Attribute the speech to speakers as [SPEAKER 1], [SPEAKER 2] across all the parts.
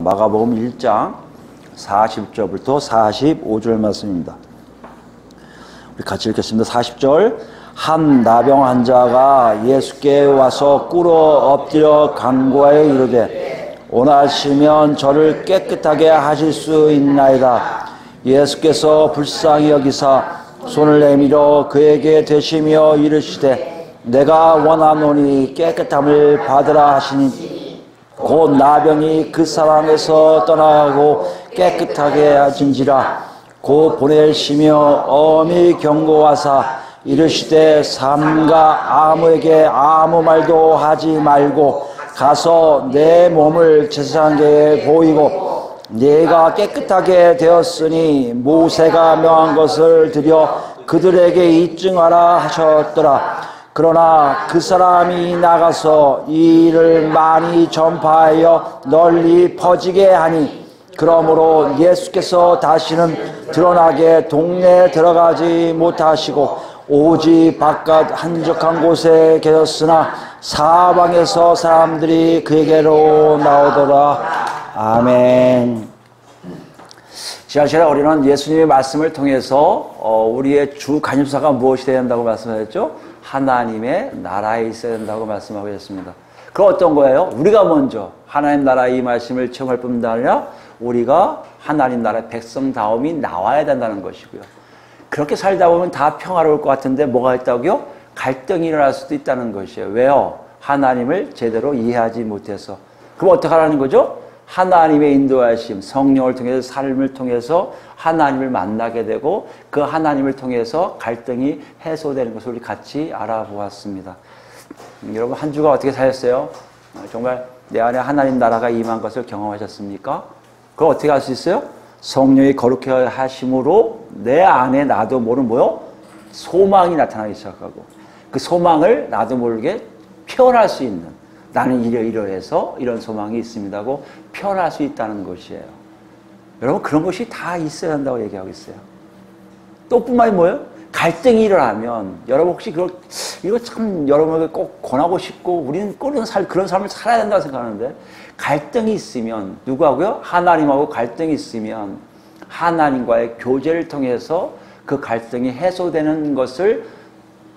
[SPEAKER 1] 마가복음 1장 40절부터 45절 말씀입니다. 우리 같이 읽겠습니다. 40절. 한 나병 환자가 예수께 와서 꿇어 엎드려 간구하여 이르되 원하시면 저를 깨끗하게 하실 수 있나이다. 예수께서 불쌍히 여기사 손을 내밀어 그에게 대시며 이르시되 내가 원하노니 깨끗함을 받으라 하시니 곧 나병이 그 사람에서 떠나가고 깨끗하게 하신지라. 곧 보내시며 엄히 경고하사 이르시되 삼가 아무에게 아무 말도 하지 말고 가서 내 몸을 제사장에게 보이고 네가 깨끗하게 되었으니 모세가 명한 것을 드려 그들에게 입증하라 하셨더라. 그러나 그 사람이 나가서 이 일을 많이 전파하여 널리 퍼지게 하니 그러므로 예수께서 다시는 드러나게 동네에 들어가지 못하시고 오직 바깥 한적한 곳에 계셨으나 사방에서 사람들이 그에게로 나오더라. 아멘. 지난 시간에 우리는 예수님의 말씀을 통해서 우리의 주 관심사가 무엇이 되어야 한다고 말씀하셨죠? 하나님의 나라에 있어야 된다고 말씀하고 있습니다. 그럼 어떤 거예요? 우리가 먼저 하나님 나라의 이 말씀을 체험할 뿐만 아니라 우리가 하나님 나라의 백성다움이 나와야 된다는 것이고요. 그렇게 살다 보면 다 평화로울 것 같은데 뭐가 있다고요? 갈등이 일어날 수도 있다는 것이에요. 왜요? 하나님을 제대로 이해하지 못해서. 그럼 어떻게 하라는 거죠? 하나님의 인도하심, 성령을 통해서 삶을 통해서 하나님을 만나게 되고 그 하나님을 통해서 갈등이 해소되는 것을 우리 같이 알아보았습니다. 여러분 한 주가 어떻게 사셨어요? 정말 내 안에 하나님 나라가 임한 것을 경험하셨습니까? 그걸 어떻게 할 수 있어요? 성령이 거룩해 하심으로 내 안에 나도 모르는 뭐요? 소망이 나타나기 시작하고 그 소망을 나도 모르게 표현할 수 있는 나는 이러이러해서 이런 소망이 있습니다고 표현할 수 있다는 것이에요. 여러분 그런 것이 다 있어야 한다고 얘기하고 있어요. 또 뿐만이 뭐예요? 갈등이 일어나면 여러분 혹시 이거 참 여러분에게 꼭 권하고 싶고 우리는 그런 삶을 살아야 된다고 생각하는데 갈등이 있으면 누구하고요? 하나님하고 갈등이 있으면 하나님과의 교제를 통해서 그 갈등이 해소되는 것을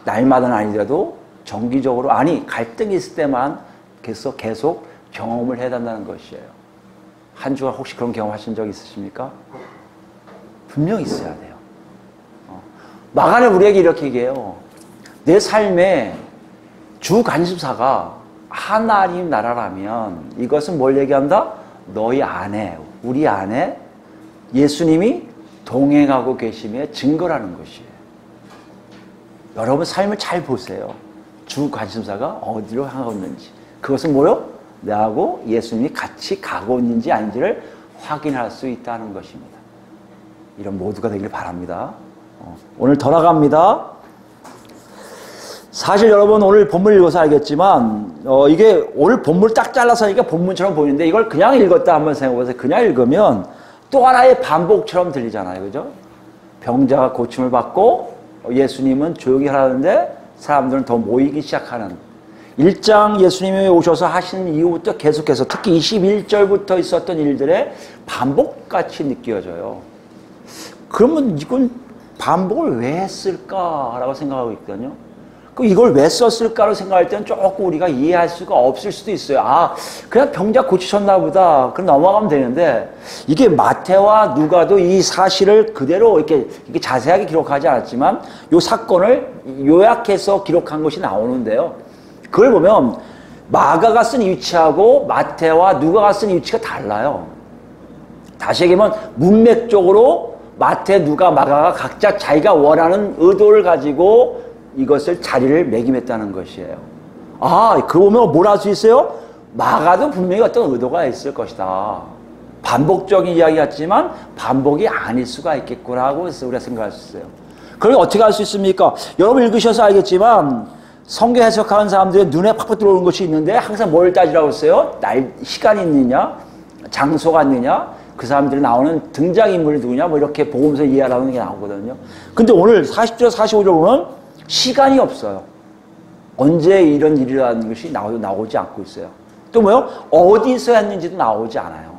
[SPEAKER 1] 날마다는 아니더라도 정기적으로 갈등이 있을 때만 계속 경험을 해야 된다는 것이에요. 한 주간 혹시 그런 경험하신 적 있으십니까? 분명히 있어야 돼요. 마가는 우리에게 이렇게 얘기해요. 내 삶에 주 관심사가 하나님 나라라면 이것은 뭘 얘기한다? 너희 안에, 우리 안에 예수님이 동행하고 계심의 증거라는 것이에요. 여러분 삶을 잘 보세요. 주 관심사가 어디로 향하고 있는지. 그것은 뭐요? 나하고 예수님이 같이 가고 있는지 아닌지를 확인할 수 있다는 것입니다. 이런 모두가 되길 바랍니다. 오늘 더 나갑니다. 사실 여러분 오늘 본문 읽어서 알겠지만 이게 오늘 본문을 딱 잘라서 하니까 본문처럼 보이는데 이걸 그냥 읽었다 한번 생각해보세요. 그냥 읽으면 또 하나의 반복처럼 들리잖아요. 그죠? 병자가 고침을 받고 예수님은 조용히 하라는데 사람들은 더 모이기 시작하는 1장 예수님이 오셔서 하시는 이후부터 계속해서 특히 21절부터 있었던 일들의 반복같이 느껴져요. 그러면 이건 반복을 왜 했을까라고 생각하고 있거든요. 그럼 이걸 왜 썼을까로 생각할 때는 조금 우리가 이해할 수가 없을 수도 있어요. 그냥 병자 고치셨나 보다. 그럼 넘어가면 되는데 이게 마태와 누가도 이 사실을 그대로 이렇게 자세하게 기록하지 않았지만 이 사건을 요약해서 기록한 것이 나오는데요. 그걸 보면 마가가 쓴 위치하고 마태와 누가가 쓴 위치가 달라요. 다시 얘기하면 문맥적으로 마태, 누가, 마가가 각자 자기가 원하는 의도를 가지고 이것을 자리를 매김했다는 것이에요. 그거 보면 뭘 알 수 있어요? 마가도 분명히 어떤 의도가 있을 것이다. 반복적인 이야기 같지만 반복이 아닐 수가 있겠구나 하고 우리가 생각할 수 있어요. 그럼 어떻게 할 수 있습니까? 여러분 읽으셔서 알겠지만 성경 해석하는 사람들의 눈에 팍팍 들어오는 것이 있는데 항상 뭘 따지라고 했어요? 시간이 있느냐? 장소가 있느냐? 그 사람들이 나오는 등장인물이 누구냐? 뭐 이렇게 보면서 이해하라는 게 나오거든요. 근데 오늘 40절, 45절 보면 시간이 없어요. 언제 이런 일이라는 것이 나오지 않고 있어요. 또 뭐요? 어디서 했는지도 나오지 않아요.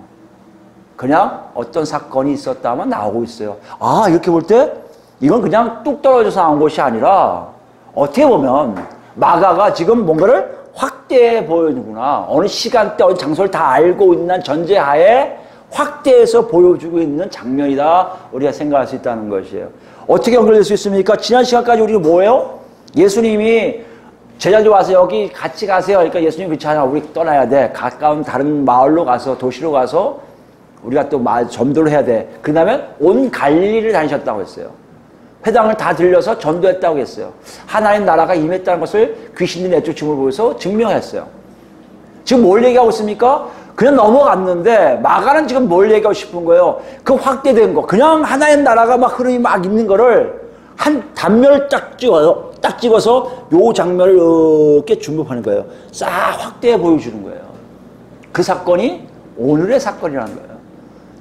[SPEAKER 1] 그냥 어떤 사건이 있었다면 나오고 있어요. 아, 이렇게 볼 때 이건 그냥 뚝 떨어져서 나온 것이 아니라 어떻게 보면 마가가 지금 뭔가를 확대해 보여주구나. 어느 시간대, 어느 장소를 다 알고 있는 전제하에 확대해서 보여주고 있는 장면이다. 우리가 생각할 수 있다는 것이에요. 어떻게 연결될 수 있습니까? 지난 시간까지 우리가 뭐예요? 예수님이 제자들 와서 여기 같이 가세요. 그러니까 예수님 그렇잖아. 우리 떠나야 돼. 가까운 다른 마을로 가서 도시로 가서 우리가 또 전도를 해야 돼. 그러면 온 갈릴리를 다니셨다고 했어요. 회당을 다 들려서 전도했다고 했어요. 하나님 나라가 임했다는 것을 귀신들이 내쫓음을 보여서 증명했어요. 지금 뭘 얘기하고 있습니까? 그냥 넘어갔는데 마가는 지금 뭘 얘기하고 싶은 거예요? 그 확대된 거. 그냥 하나님 나라가 막 흐름이 막 있는 거를 한 단면을 딱 찍어서 요 장면을 이렇게 중급하는 거예요. 싹 확대해 보여주는 거예요. 그 사건이 오늘의 사건이라는 거예요.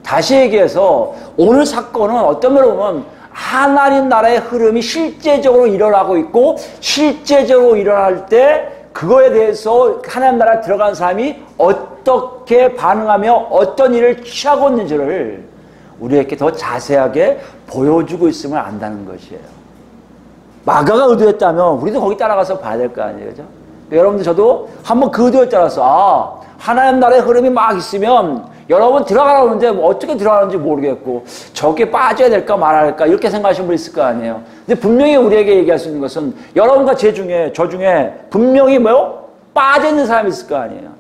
[SPEAKER 1] 다시 얘기해서 오늘 사건은 어떤 면으로 보면 하나님 나라의 흐름이 실제적으로 일어나고 있고 실제적으로 일어날 때 그거에 대해서 하나님 나라에 들어간 사람이 어떻게 반응하며 어떤 일을 취하고 있는지를 우리에게 더 자세하게 보여주고 있음을 안다는 것이에요. 마가가 의도했다면 우리도 거기 따라가서 봐야 될 거 아니에요. 그죠? 여러분들 저도 한번 그 의도에 따라서 하나님 나라의 흐름이 막 있으면 여러분 들어가라고 하는데 뭐 어떻게 들어가는지 모르겠고 저게 빠져야 될까 말할까 이렇게 생각하시는 분 있을 거 아니에요. 근데 분명히 우리에게 얘기할 수 있는 것은 여러분과 저 중에 분명히 뭐요? 빠져있는 사람이 있을 거 아니에요.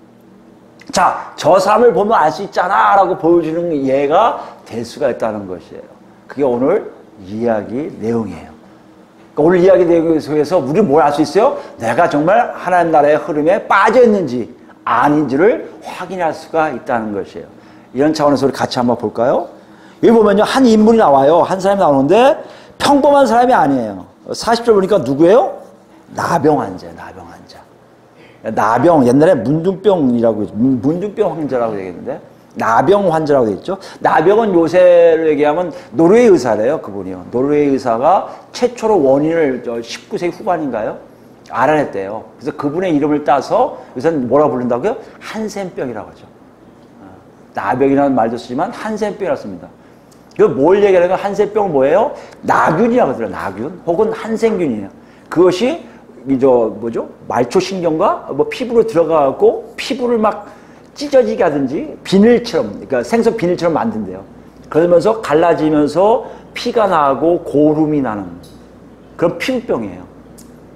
[SPEAKER 1] 자, 저 사람을 보면 알 수 있잖아 라고 보여주는 예가 될 수가 있다는 것이에요. 그게 오늘 이야기 내용이에요. 그러니까 오늘 이야기 내용 속에서 우리는 뭘 알 수 있어요? 내가 정말 하나님 나라의 흐름에 빠져있는지 아닌지를 확인할 수가 있다는 것이에요. 이런 차원에서 우리 같이 한번 볼까요? 여기 보면요, 한 인물이 나와요. 한 사람이 나오는데 평범한 사람이 아니에요. 40절 보니까 누구예요? 나병 환자예요. 나병 환자. 나병, 옛날에 문둥병이라고, 문둥병 환자라고 얘기했는데 나병 환자라고 되어 있죠. 나병은 요새로 얘기하면 노르웨이 의사래요. 그분이요. 노르웨이 의사가 최초로 원인을 19세기 후반인가요? 알아냈대요. 그래서 그분의 이름을 따서 요새는 뭐라고 부른다고요? 한센병이라고 하죠. 나병이라는 말도 쓰지만 한센병이라고 씁니다. 그 뭘 얘기하는 거 한센병은 뭐예요? 나균이라고 하더라고요. 나균 혹은 한센균이에요. 그것이 말초신경과 뭐 피부로 들어가고 피부를 막 찢어지게 하든지 비늘처럼, 그러니까 생선 비늘처럼 만든대요. 그러면서 갈라지면서 피가 나고 고름이 나는 그런 피부병이에요.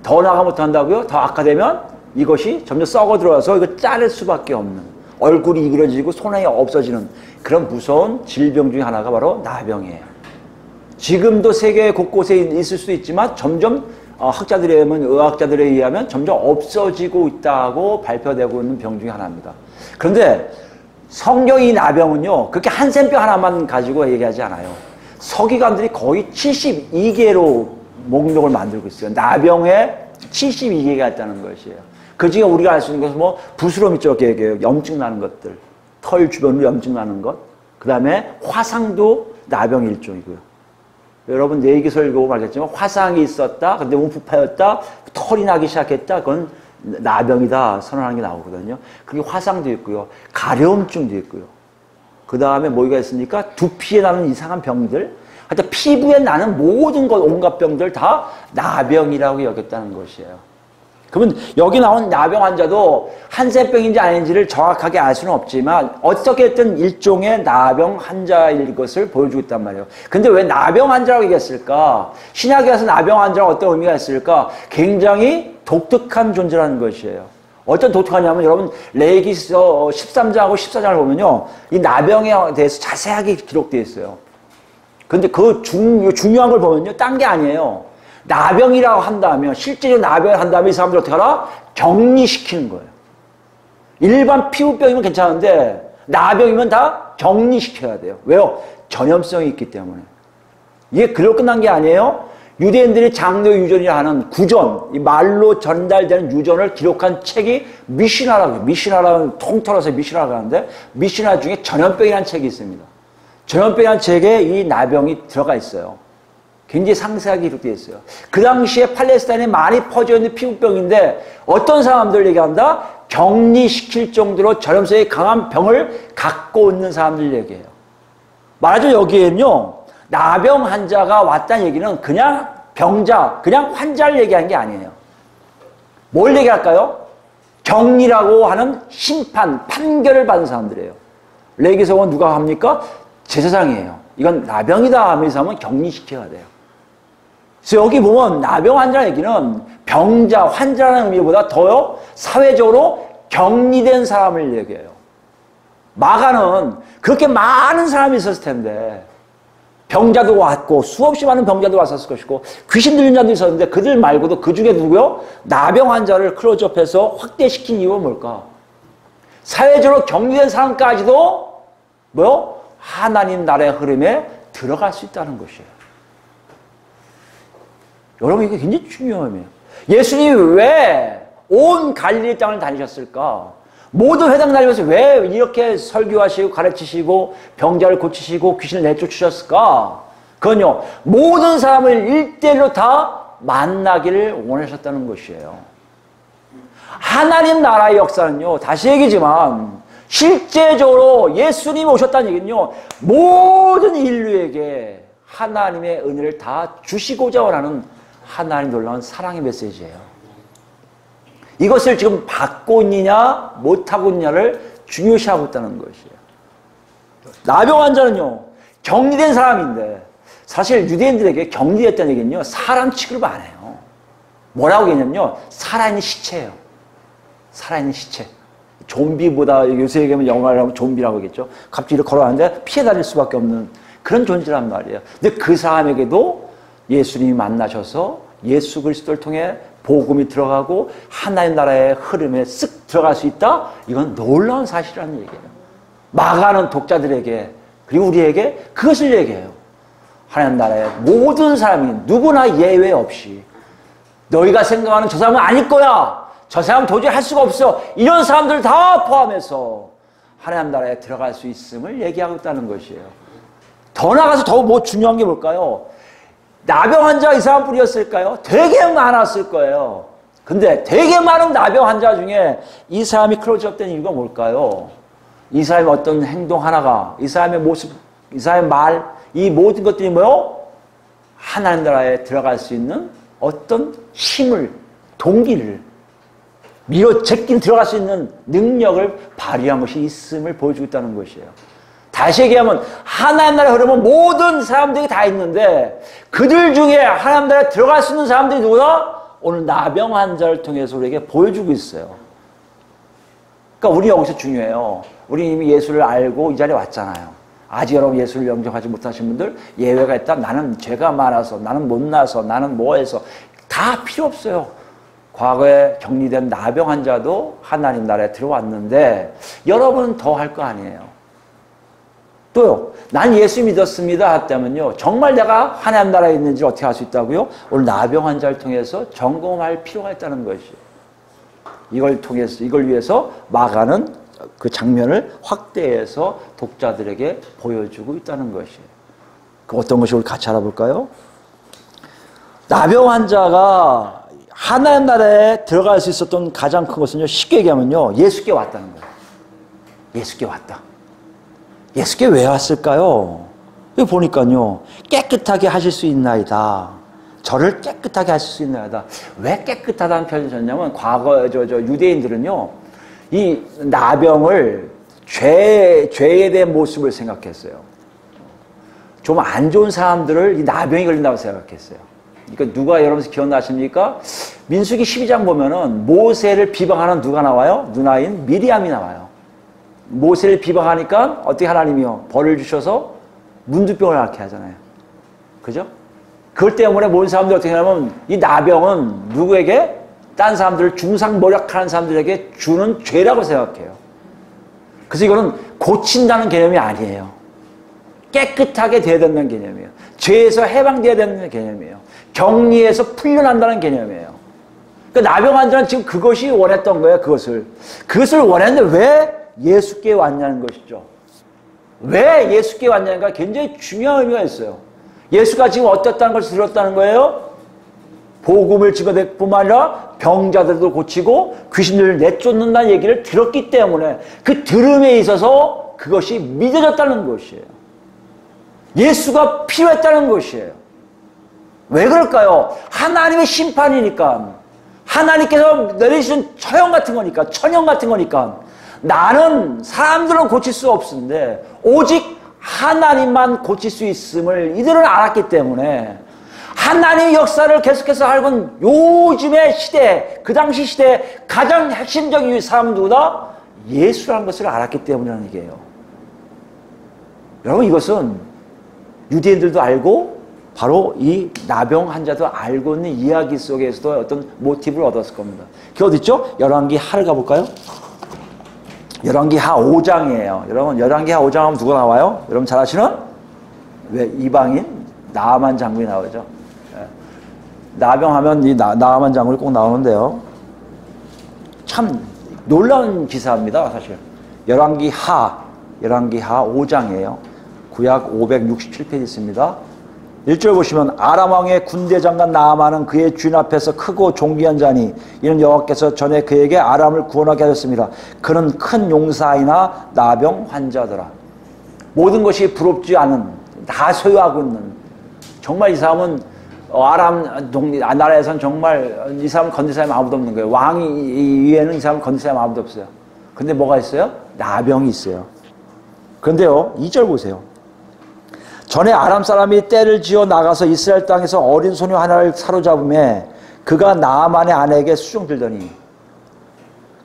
[SPEAKER 1] 더 나가 못한다고요? 더 악화되면 이것이 점점 썩어 들어와서 이거 자를 수밖에 없는, 얼굴이 이그러지고 손이 없어지는 그런 무서운 질병 중에 하나가 바로 나병이에요. 지금도 세계 곳곳에 있을 수도 있지만 점점 의학자들에 의하면 점점 없어지고 있다고 발표되고 있는 병 중에 하나입니다. 그런데 성경이 나병은요, 그렇게 한센병 하나만 가지고 얘기하지 않아요. 서기관들이 거의 72개로 목록을 만들고 있어요. 나병에 72개가 있다는 것이에요. 그 중에 우리가 알 수 있는 것은 뭐 부스럼 있죠. 염증 나는 것들, 털 주변으로 염증 나는 것, 그 다음에 화상도 나병의 일종이고요. 여러분 뇌기서 읽어보면 알겠지만 화상이 있었다, 근데 움푹 파였다, 털이 나기 시작했다, 그건 나병이다 선언하는 게 나오거든요. 그게 화상도 있고요, 가려움증도 있고요. 그 다음에 뭐가 있습니까? 두피에 나는 이상한 병들, 하여튼 피부에 나는 모든 것, 온갖 병들 다 나병이라고 여겼다는 것이에요. 그러면 여기 나온 나병 환자도 한센병인지 아닌지를 정확하게 알 수는 없지만 어떻게든 일종의 나병 환자일 것을 보여주고 있단 말이에요. 근데 왜 나병 환자라고 얘기했을까? 신약에서 나병 환자는 어떤 의미가 있을까? 굉장히 독특한 존재라는 것이에요. 어떤 독특하냐면 여러분 레위기서 13장하고 14장을 보면요, 이 나병에 대해서 자세하게 기록되어 있어요. 근데 그 중요한 걸 보면요, 딴 게 아니에요. 나병이라고 한다면, 실제로 나병을 한다면 이 사람들 어떻게 하나? 격리시키는 거예요. 일반 피부병이면 괜찮은데 나병이면 다 격리시켜야 돼요. 왜요? 전염성이 있기 때문에. 이게 그대로 끝난 게 아니에요. 유대인들이 장로 유전이라 하는 구전, 이 말로 전달되는 유전을 기록한 책이 미시나라고, 미시나라는 통틀어서 미시나라고 하는데, 미시나 중에 전염병이라는 책이 있습니다. 전염병이라는 책에 이 나병이 들어가 있어요. 굉장히 상세하게 기록되어 있어요. 그 당시에 팔레스타인에 많이 퍼져 있는 피부병인데 어떤 사람들 얘기한다? 격리시킬 정도로 전염성이 강한 병을 갖고 있는 사람들 얘기해요. 말하자면 여기에는요, 나병 환자가 왔다는 얘기는 그냥 병자, 그냥 환자를 얘기하는 게 아니에요. 뭘 얘기할까요? 격리라고 하는 심판, 판결을 받은 사람들이에요. 레위기서는 누가 합니까? 제사장이에요. 이건 나병이다 하면 이 사람은 격리시켜야 돼요. 그래서 여기 보면 나병 환자라는 얘기는 병자, 환자라는 의미보다 더요, 사회적으로 격리된 사람을 얘기해요. 마가는 그렇게 많은 사람이 있었을 텐데, 병자도 왔고 수없이 많은 병자도 왔었을 것이고 귀신 들린 자도 있었는데 그들 말고도 그 중에 누구요? 나병 환자를 클로즈업해서 확대시킨 이유가 뭘까? 사회적으로 격리된 사람까지도 뭐요? 하나님 나라의 흐름에 들어갈 수 있다는 것이에요. 여러분 이게 굉장히 중요해요. 예수님이 왜 온 갈릴리 땅을 다니셨을까? 모든 회당 다니면서 왜 이렇게 설교하시고 가르치시고 병자를 고치시고 귀신을 내쫓으셨을까? 그건요, 모든 사람을 일대일로 다 만나기를 원하셨다는 것이에요. 하나님 나라의 역사는요, 다시 얘기지만 실제적으로 예수님이 오셨다는 얘기는요, 모든 인류에게 하나님의 은혜를 다 주시고자 원하는 하나님 놀라운 사랑의 메시지예요. 이것을 지금 받고 있느냐 못하고 있느냐를 중요시하고 있다는 것이에요. 나병 환자는요, 격리된 사람인데 사실 유대인들에게 격리됐다는 얘기는요, 사람 취급을 안 해요. 뭐라고 얘기냐면요, 살아있는 시체예요. 살아있는 시체. 좀비보다 요새 얘기하면 영어를 하면 좀비라고 하겠죠. 갑자기 이렇게 걸어가는데 피해 다닐 수밖에 없는 그런 존재란 말이에요. 근데 그 사람에게도 예수님이 만나셔서 예수 그리스도를 통해 복음이 들어가고 하나님 나라의 흐름에 쓱 들어갈 수 있다? 이건 놀라운 사실이라는 얘기예요. 마가는 독자들에게 그리고 우리에게 그것을 얘기해요. 하나님 나라의 모든 사람이 누구나 예외 없이 너희가 생각하는 저 사람은 아닐 거야. 저 사람은 도저히 할 수가 없어. 이런 사람들 다 포함해서 하나님 나라에 들어갈 수 있음을 얘기하고 있다는 것이에요. 더 나아가서 더 뭐 중요한 게 뭘까요? 나병 환자가 이 사람뿐이었을까요? 되게 많았을 거예요. 근데 되게 많은 나병 환자 중에 이 사람이 클로즈업 된 이유가 뭘까요? 이 사람의 어떤 행동 하나가, 이 사람의 모습, 이 사람의 말, 이 모든 것들이 뭐요? 하나님 나라에 들어갈 수 있는 어떤 힘을, 동기를 밀어 제끼는 들어갈 수 있는 능력을 발휘한 것이 있음을 보여주고 있다는 것이에요. 다시 얘기하면 하나님 나라에 흐르면 모든 사람들이 다 있는데 그들 중에 하나님 나라에 들어갈 수 있는 사람들이 누구다? 오늘 나병 환자를 통해서 우리에게 보여주고 있어요. 그러니까 우리 여기서 중요해요. 우리 이미 예수를 알고 이 자리에 왔잖아요. 아직 여러분 예수를 영접하지 못하신 분들 예외가 있다. 나는 죄가 많아서, 나는 못나서, 나는 뭐해서 다 필요 없어요. 과거에 격리된 나병 환자도 하나님 나라에 들어왔는데 여러분은 더 할 거 아니에요. 또요, 난 예수 믿었습니다 했다면요, 정말 내가 하나님 나라에 있는지 어떻게 알 수 있다고요? 오늘 나병 환자를 통해서 점검할 필요가 있다는 것이에요. 이걸 위해서 마가는 그 장면을 확대해서 독자들에게 보여주고 있다는 것이에요. 그 어떤 것이 우리 같이 알아볼까요? 나병 환자가 하나님 나라에 들어갈 수 있었던 가장 큰 것은요, 쉽게 얘기하면요, 예수께 왔다는 거예요. 예수께 왔다. 예수께 왜 왔을까요? 여기 보니까요, 깨끗하게 하실 수 있나이다. 저를 깨끗하게 하실 수 있나이다. 왜 깨끗하다는 표현을 썼냐면, 과거 유대인들은요, 이 나병을 죄에 대한 모습을 생각했어요. 좀 안 좋은 사람들을 이 나병이 걸린다고 생각했어요. 그러니까 누가 여러분 기억나십니까? 민수기 12장 보면은 모세를 비방하는 누가 나와요? 누나인 미리암이 나와요. 모세를 비방하니까 어떻게 하나님이요? 벌을 주셔서 문두병을 앓게 하잖아요. 그죠? 그것 때문에 모든 사람들이 어떻게 하냐면 이 나병은 누구에게? 딴 사람들을 중상모략하는 사람들에게 주는 죄라고 생각해요. 그래서 이거는 고친다는 개념이 아니에요. 깨끗하게 돼야 된다는 개념이에요. 죄에서 해방돼야 된다는 개념이에요. 격리에서 풀려난다는 개념이에요. 그러니까 나병 환자는 지금 그것이 원했던 거예요. 그것을 원했는데 왜 예수께 왔냐는 것이죠. 왜 예수께 왔냐니까 굉장히 중요한 의미가 있어요. 예수가 지금 어땠다는 것을 들었다는 거예요. 복음을 증거될 뿐만 아니라 병자들도 고치고 귀신들을 내쫓는다는 얘기를 들었기 때문에 그 들음에 있어서 그것이 믿어졌다는 것이에요. 예수가 필요했다는 것이에요. 왜 그럴까요? 하나님의 심판이니까. 하나님께서 내리신 처형 같은 거니까, 천형 같은 거니까. 나는 사람들은 고칠 수 없는데 오직 하나님만 고칠 수 있음을 이들은 알았기 때문에 하나님의 역사를 계속해서 알고 요즘의 시대, 그 당시 시대에 가장 핵심적인 사람 누구다? 예수라는 것을 알았기 때문이라는 얘기예요. 여러분, 이것은 유대인들도 알고 바로 이 나병 환자도 알고 있는 이야기 속에서도 어떤 모티브를 얻었을 겁니다. 그게 어디 있죠? 열왕기 하를 가볼까요? 열왕기 하 5장이에요. 여러분, 열왕기 하 5장 하면 누가 나와요? 여러분 잘 아시는? 왜? 이방인 나아만 장군이 나오죠. 나병하면 이 나아만 장군이 꼭 나오는데요. 참 놀라운 기사입니다, 사실. 열왕기 하 5장이에요. 구약 567페이지 있습니다. 1절 보시면 아람 왕의 군대 장관 나아만은 그의 주인 앞에서 크고 존귀한 자니 이는 여호와께서 전에 그에게 아람을 구원하게 하셨습니다. 그는 큰 용사이나 나병 환자더라. 모든 것이 부럽지 않은, 다 소유하고 있는, 정말 이 사람은 아람 나라에서는 정말 이 사람을 건들 사람이 아무도 없는 거예요. 왕 위에는 이 사람을 건들 사람이 아무도 없어요. 근데 뭐가 있어요? 나병이 있어요. 그런데요, 2절 보세요. 전에 아람 사람이 떼를 지어 나가서 이스라엘 땅에서 어린 소녀 하나를 사로잡음에 그가 나아만의 아내에게 수종들더니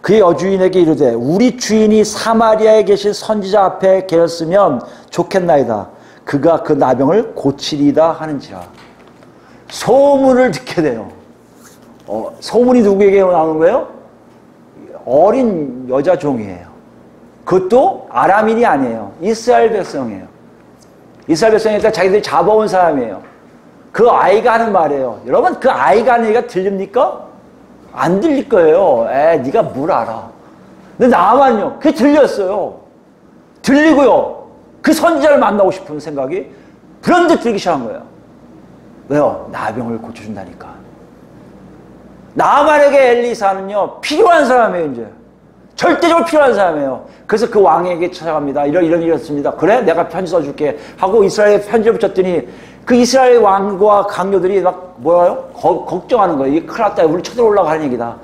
[SPEAKER 1] 그의 여주인에게 이르되 우리 주인이 사마리아에 계신 선지자 앞에 계셨으면 좋겠나이다. 그가 그 나병을 고치리다 하는지라. 소문을 듣게 돼요. 소문이 누구에게 나오는 거예요? 어린 여자 종이에요. 그것도 아람인이 아니에요. 이스라엘 백성이에요. 이스라엘 백성이니까 자기들이 잡아온 사람이에요. 그 아이가 하는 말이에요. 여러분, 그 아이가 하는 얘기가 들립니까? 안 들릴 거예요. 네가 뭘 알아. 근데 나만요, 그게 들렸어요. 들리고요, 그 선지자를 만나고 싶은 생각이 불현듯 들기 시작한 거예요. 왜요? 나병을 고쳐준다니까. 나만에게 엘리사는요, 필요한 사람이에요. 이제 절대적으로 필요한 사람이에요. 그래서 그 왕에게 찾아갑니다. 이렇습니다. 그래? 내가 편지 써줄게 하고 이스라엘에 편지를 붙였더니 그 이스라엘 왕과 강요들이 막 뭐라요? 걱정하는 거예요. 이게 큰일 났다. 우리 쳐들어오려고 하는 얘기다.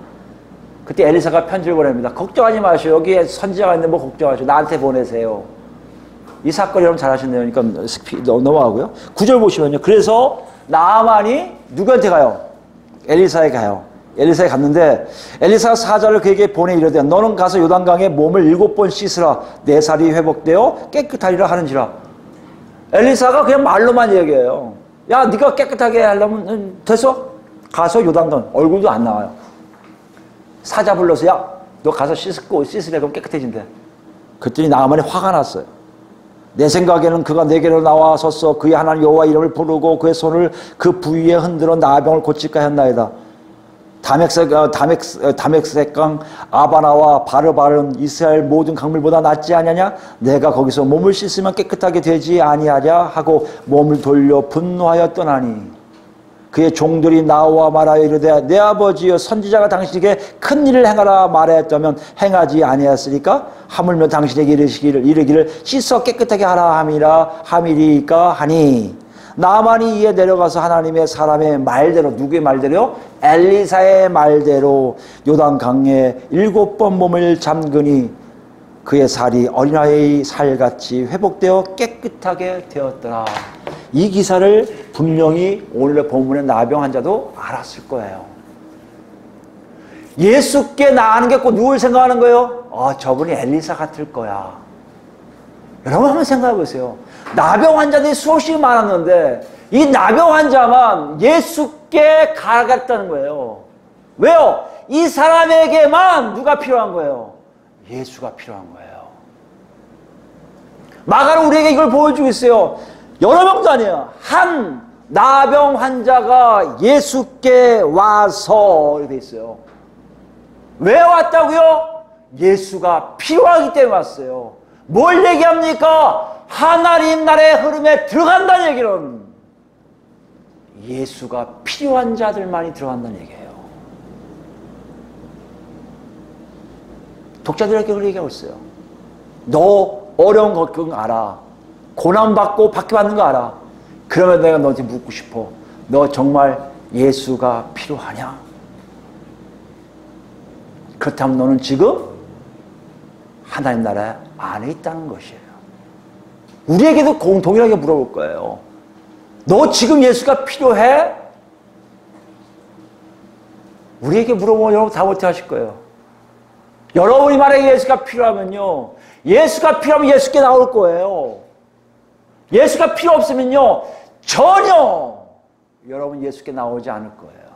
[SPEAKER 1] 그때 엘리사가 편지를 보냅니다. 걱정하지 마시오. 여기에 선지자가 있는데 뭐 걱정하시오. 나한테 보내세요. 이 사건이 여러분 잘 아시네요. 그러니까 넘어가고요. 9절 보시면요. 그래서 나아만이 누구한테 가요? 엘리사에 가요. 엘리사에 갔는데 엘리사가 사자를 그에게 보내 이르되 너는 가서 요단강에 몸을 7번 씻으라. 내 살이 회복되어 깨끗하리라 하는지라. 엘리사가 그냥 말로만 얘기해요. 야, 네가 깨끗하게 하려면 됐어? 가서 요단강. 얼굴도 안 나와요. 사자 불러서 야, 너 가서 씻으래. 그럼 깨끗해진대. 그랬더니 나아만이 화가 났어요. 내 생각에는 그가 내게로 나와섰어 그의 하나님 여호와 이름을 부르고 그의 손을 그 부위에 흔들어 나병을 고칠까 했나이다. 다멕색강 아바나와 바르바른 이스라엘 모든 강물보다 낫지 아니하냐? 내가 거기서 몸을 씻으면 깨끗하게 되지 아니하랴 하고 몸을 돌려 분노하여 떠나니 그의 종들이 나와 말하여 이르되 내 아버지여 선지자가 당신에게 큰 일을 행하라 말하였다면 행하지 아니하였으리까? 하물며 당신에게 이르기를 씻어 깨끗하게 하라 함이리까 하니 나만이 이에 내려가서 하나님의 사람의 말대로, 누구의 말대로요? 엘리사의 말대로 요단강에 7번 몸을 잠그니 그의 살이 어린아이의 살같이 회복되어 깨끗하게 되었더라. 이 기사를 분명히 오늘의 본문의 나병 환자도 알았을 거예요. 예수께 나가는 게 꼭 누굴 생각하는 거예요? 저분이 엘리사 같을 거야. 여러분 한번 생각해 보세요. 나병 환자들이 수없이 많았는데 이 나병 환자만 예수께 가겠다는 거예요. 왜요? 이 사람에게만 누가 필요한 거예요? 예수가 필요한 거예요. 마가는 우리에게 이걸 보여주고 있어요. 여러 명도 아니에요. 한 나병 환자가 예수께 와서 이렇게 돼 있어요. 왜 왔다고요? 예수가 필요하기 때문에 왔어요. 뭘 얘기합니까? 하나님 나라의 흐름에 들어간다는 얘기는 예수가 필요한 자들만이 들어간다는 얘기예요. 독자들에게 그렇게 얘기하고 있어요. 너 어려운 걱정 알아. 고난받고 박해받는 거 알아. 그러면 내가 너한테 묻고 싶어. 너 정말 예수가 필요하냐? 그렇다면 너는 지금 하나님 나라 안에 있다는 것이에요. 우리에게도 동일하게 물어볼 거예요. 너 지금 예수가 필요해? 우리에게 물어보면 여러분 다 못해 하실 거예요. 여러분이 만약에 예수가 필요하면요, 예수가 필요하면 예수께 나올 거예요. 예수가 필요 없으면요, 전혀 여러분 예수께 나오지 않을 거예요.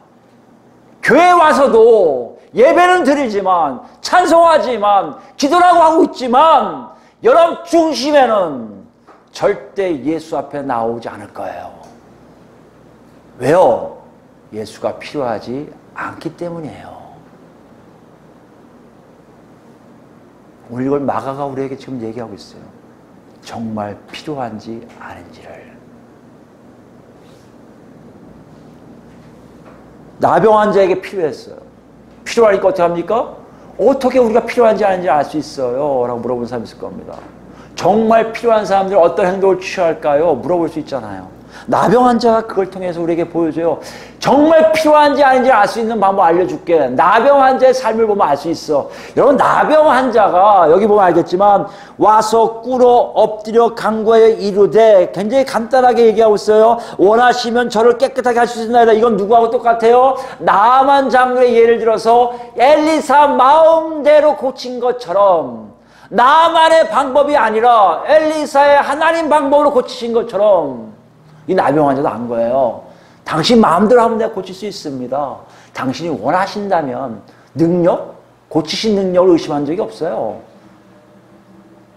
[SPEAKER 1] 교회 와서도 예배는 드리지만, 찬송하지만, 기도라고 하고 있지만, 여러분 중심에는 절대 예수 앞에 나오지 않을 거예요. 왜요? 예수가 필요하지 않기 때문이에요. 오늘 이걸 마가가 우리에게 지금 얘기하고 있어요. 정말 필요한지 아닌지를. 나병 환자에게 필요했어요. 필요하니까 어떻게 합니까? 어떻게 우리가 필요한지 아닌지 알 수 있어요? 라고 물어본 사람이 있을 겁니다. 정말 필요한 사람들 어떤 행동을 취할까요? 물어볼 수 있잖아요. 나병 환자가 그걸 통해서 우리에게 보여줘요. 정말 필요한지 아닌지 알 수 있는 방법 알려줄게. 나병 환자의 삶을 보면 알 수 있어. 여러분, 나병 환자가 여기 보면 알겠지만 와서 꿇어 엎드려 간구하여 이르되, 굉장히 간단하게 얘기하고 있어요. 원하시면 저를 깨끗하게 할 수 있나이다. 이건 누구하고 똑같아요? 나만 장로의 예를 들어서 엘리사 마음대로 고친 것처럼, 나만의 방법이 아니라 엘리사의 하나님 방법으로 고치신 것처럼 이 나병 환자도 안 거예요. 당신 마음대로 하면 내가 고칠 수 있습니다. 당신이 원하신다면 능력, 고치신 능력을 의심한 적이 없어요.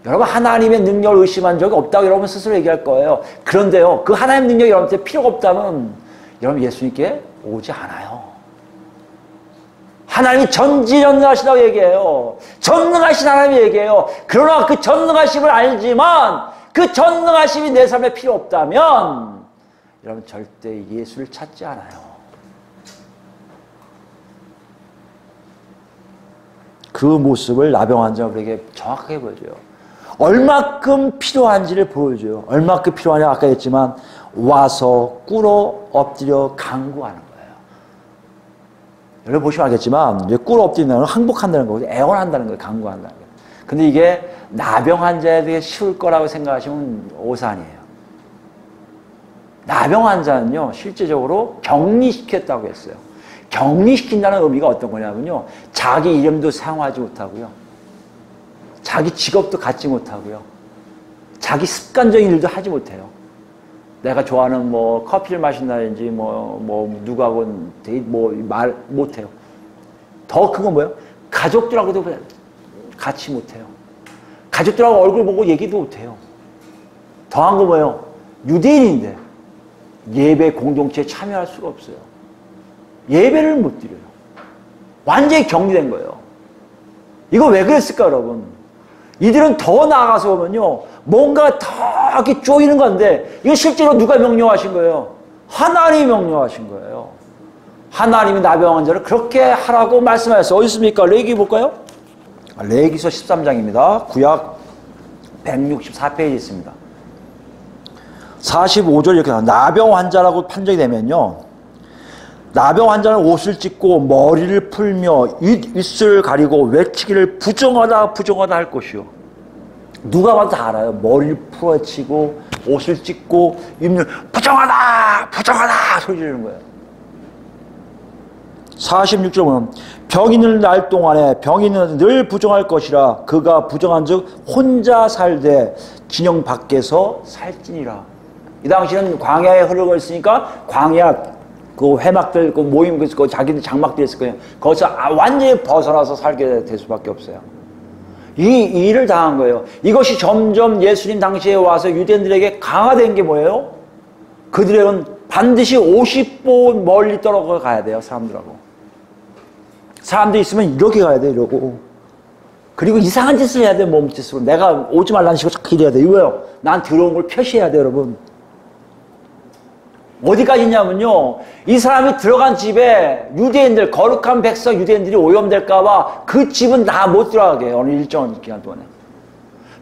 [SPEAKER 1] 여러분, 하나님의 능력을 의심한 적이 없다고 여러분 스스로 얘기할 거예요. 그런데요, 그 하나님 능력이 여러분한테 필요가 없다면 여러분 예수님께 오지 않아요. 하나님이 전지전능하시다고 얘기해요. 전능하신 하나님이 얘기해요. 그러나 그 전능하심을 알지만 그 전능하심이 내 삶에 필요 없다면 여러분 절대 예수를 찾지 않아요. 그 모습을 나병 환자가 우리에게 정확하게 보여줘요. 얼마큼 필요한지를 보여줘요. 얼마큼 필요하냐 아까 했지만 와서 꿇어 엎드려 간구하는 거예요. 여러분 보시면 알겠지만 이제 꿇어 엎드리는 건 항복한다는 거고 애원한다는 거예요. 간구한다는 거예요. 근데 이게 나병 환자에 대해 쉬울 거라고 생각하시면 오산이에요. 나병 환자는요, 실제적으로 격리시켰다고 했어요. 격리시킨다는 의미가 어떤 거냐면요, 자기 이름도 사용하지 못하고요, 자기 직업도 갖지 못하고요, 자기 습관적인 일도 하지 못해요. 내가 좋아하는 뭐 커피를 마신다든지 뭐 누구하고 데이트 말 못해요. 더 큰 건 뭐예요? 가족들하고도 같이 못해요. 가족들하고 얼굴 보고 얘기도 못해요. 더한 거 뭐예요? 유대인인데 예배 공동체에 참여할 수가 없어요. 예배를 못 드려요. 완전히 격리된 거예요. 이거 왜 그랬을까 여러분? 이들은 더 나아가서 보면요, 뭔가 더 이렇게 쪼이는 건데 이거 실제로 누가 명령하신 거예요? 하나님이 명령하신 거예요. 하나님이 나병 환자를 그렇게 하라고 말씀하셨어요. 어디 있습니까? 레위기 볼까요? 레위기서 13장입니다. 구약 164페이지 있습니다. 45절 이렇게 나와요. 나병 환자라고 판정이 되면요, 나병 환자는 옷을 찢고 머리를 풀며 입술을 가리고 외치기를 부정하다 부정하다 할 것이요. 누가 봐도 다 알아요. 머리를 풀어치고 옷을 찢고 입을 부정하다 부정하다 소리 지르는 거예요. 46절 보면 병인을 날 동안에 병인은 늘 부정할 것이라 그가 부정한 즉 혼자 살되 진영 밖에서 살지니라. 이 당시는 광야에 흐르고 있으니까 광야 그 회막들 그 모임 그 자기들 장막들 있을 거예요. 거기서 완전히 벗어나서 살게 될 수밖에 없어요. 이 일을 당한 거예요. 이것이 점점 예수님 당시에 와서 유대인들에게 강화된 게 뭐예요? 그들은 반드시 50보 멀리 떨어져 가야 돼요. 사람들하고. 사람들이 있으면 이렇게 가야 돼, 이러고. 그리고 이상한 짓을 해야 돼, 몸짓으로. 내가 오지 말라는 식으로 자꾸 이래야 돼. 이거요. 난 들어온 걸 표시해야 돼, 여러분. 어디까지 있냐면요, 이 사람이 들어간 집에 유대인들, 거룩한 백성 유대인들이 오염될까봐 그 집은 다 못 들어가게 해요. 어느 일정한 기간 동안에.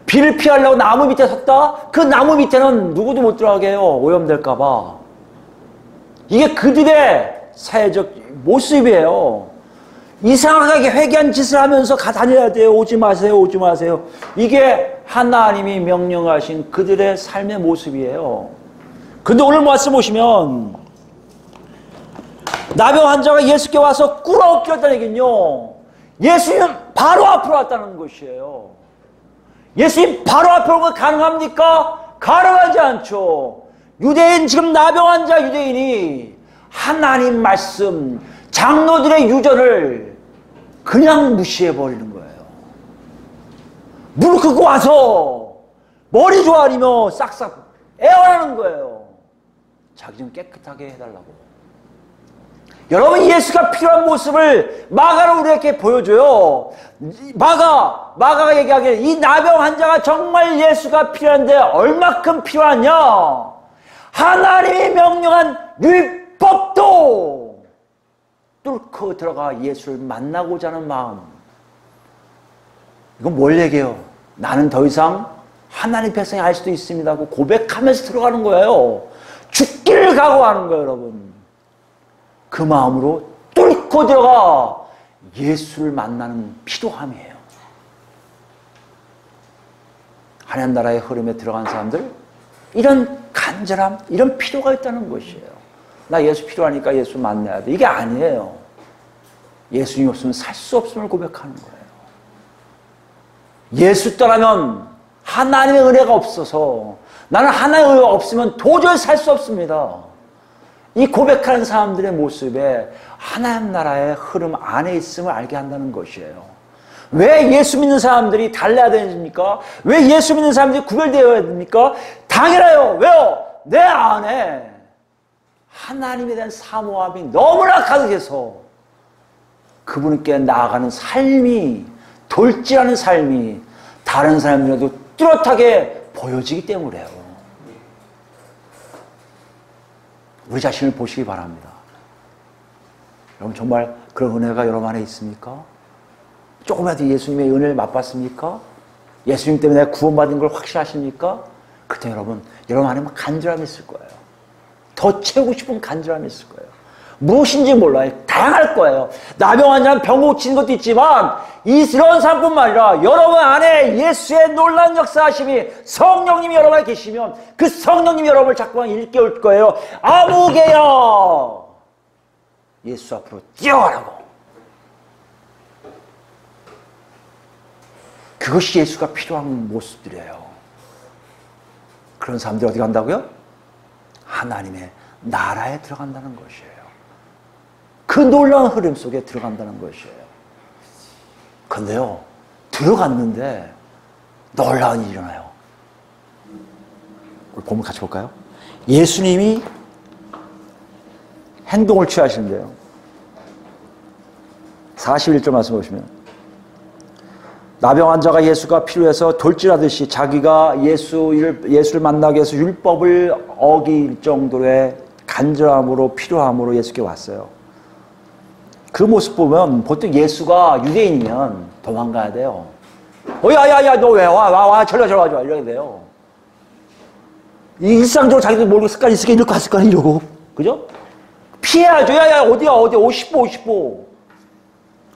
[SPEAKER 1] 비를 피하려고 나무 밑에 섰다? 그 나무 밑에는 누구도 못 들어가게 해요. 오염될까 봐. 이게 그들의 사회적 모습이에요. 이상하게 회개한 짓을 하면서 다녀야 돼요. 오지 마세요. 오지 마세요. 이게 하나님이 명령하신 그들의 삶의 모습이에요. 근데 오늘 말씀 보시면 나병 환자가 예수께 와서 꿇어엎드렸다는 얘기는요. 예수님 바로 앞으로 왔다는 것이에요. 예수님 바로 앞으로 오면 가능합니까? 가능하지 않죠. 유대인 지금 나병 환자 유대인이 하나님 말씀 장로들의 유전을 그냥 무시해버리는 거예요. 무릎 꿇고 와서 머리 조아리며 싹싹 애원하는 거예요. 자기 좀 깨끗하게 해달라고. 여러분 예수가 필요한 모습을 마가로 우리에게 보여줘요. 마가가 얘기하기를 이 나병 환자가 정말 예수가 필요한데 얼마큼 필요하냐. 하나님이 명령한 율법도 뚫고 들어가 예수를 만나고자 하는 마음. 이건 뭘 얘기해요? 나는 더 이상 하나님 백성이 알 수도 있습니다 하고 고백하면서 들어가는 거예요. 죽기를 각오하는 거예요, 여러분. 그 마음으로 뚫고 들어가 예수를 만나는 필요함이에요. 하나님 나라의 흐름에 들어간 사람들, 이런 간절함, 이런 필요가 있다는 것이에요. 나 예수 필요하니까 예수 만나야 돼. 이게 아니에요. 예수님 없으면 살 수 없음을 고백하는 거예요. 예수 떠나면 하나님의 은혜가 없어서 나는 하나님의 은혜가 없으면 도저히 살 수 없습니다. 이 고백하는 사람들의 모습에 하나님 나라의 흐름 안에 있음을 알게 한다는 것이에요. 왜 예수 믿는 사람들이 달라야 됩니까? 왜 예수 믿는 사람들이 구별되어야 됩니까? 당연해요. 왜요? 내 안에 하나님에 대한 사모함이 너무나 가득해서 그분께 나아가는 삶이, 돌진하는 삶이 다른 사람들에도 뚜렷하게 보여지기 때문에요. 우리 자신을 보시기 바랍니다. 여러분 정말 그런 은혜가 여러분 안에 있습니까? 조금이라도 예수님의 은혜를 맛봤습니까? 예수님 때문에 내가 구원받은 걸 확실하십니까? 그때 여러분 안에 막 간절함이 있을 거예요. 더 채우고 싶은 간절함이 있을 거예요. 무엇인지 몰라요. 다양할 거예요. 나병 환자는 병 고치는 것도 있지만 이런 사람뿐만 아니라 여러분 안에 예수의 놀라운 역사하심이 성령님이 여러분 안에 계시면 그 성령님이 여러분을 자꾸만 일깨울 거예요. 아무개야 예수 앞으로 뛰어가라고. 그것이 예수가 필요한 모습들이에요. 그런 사람들이 어디 간다고요? 하나님의 나라에 들어간다는 것이에요. 그 놀라운 흐름 속에 들어간다는 것이에요. 근데요, 들어갔는데 놀라운 일이 일어나요. 우리 본문 같이 볼까요? 예수님이 행동을 취하시는데요. 41절 말씀 보시면 나병 환자가 예수가 필요해서 돌진하듯이 자기가 예수를 만나기 위해서 율법을 어길 정도의 간절함으로 필요함으로 예수께 왔어요. 그 모습 보면 보통 예수가 유대인이면 도망가야 돼요. 야야야 너 왜 와 절로 와줘 이러게 돼요. 일상적으로 자기도 모르고 습관이 있으니까 이렇게 갔을 거야 이러고 그죠? 피해야죠. 야야 어디야 50보